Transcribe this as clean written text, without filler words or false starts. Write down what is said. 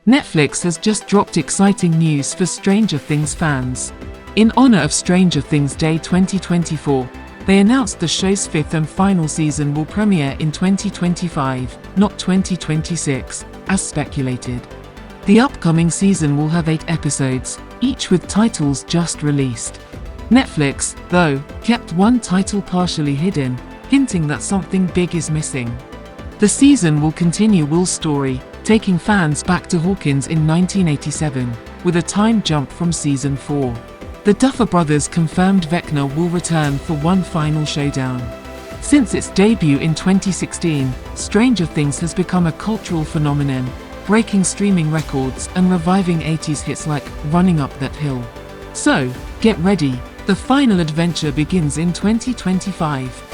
Netflix has just dropped exciting news for Stranger Things fans. In honor of Stranger Things Day 2024, they announced the show's 5th and final season will premiere in 2025, not 2026, as speculated. The upcoming season will have 8 episodes, each with titles just released. Netflix, though, kept one title partially hidden, hinting that something big is missing. The season will continue Will's story, taking fans back to Hawkins in 1987, with a time jump from season 4. The Duffer Brothers confirmed Vecna will return for one final showdown. Since its debut in 2016, Stranger Things has become a cultural phenomenon, breaking streaming records and reviving 80s hits like Running Up That Hill. So, get ready, the final adventure begins in 2025.